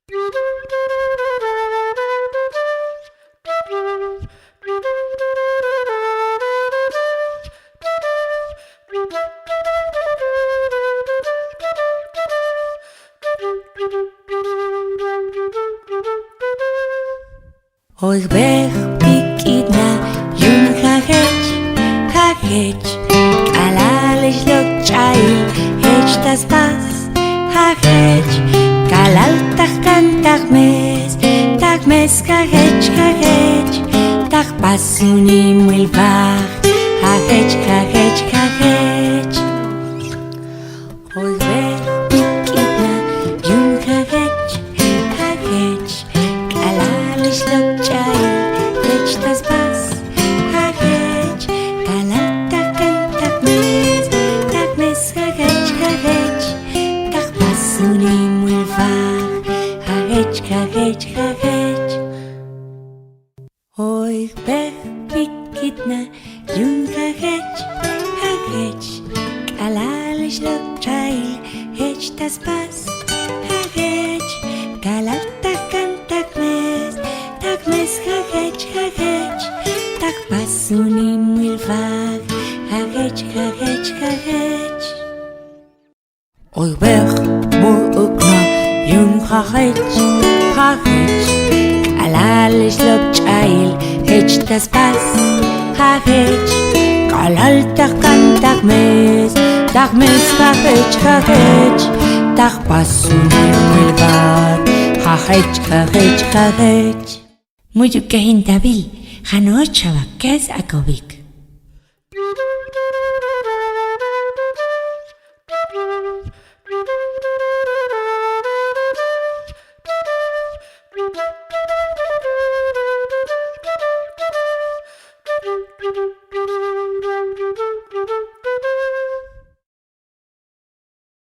Oy bech pikidna yun hagech kalalish lo chail hech tas pas hagech kalal tak mes hagech tak pasuni mulvach hagech Oy bech pikidna yun hagech kalalish lo tas pas hagech kalal tak mes hagech tak pasuni mulvach hagech Oy bech pikidna yun hagech kalalish lo chail hech tas pas hagech kalal tak mes hagech tak pasuni mulvach hagech Oy bech buukna yun hagech kalalish lo chail hech tas pas hagech kalal tak mes hagech tak pasuni mulvach hagech Muyukahin Dabil, Hanochava, Kes Akovik.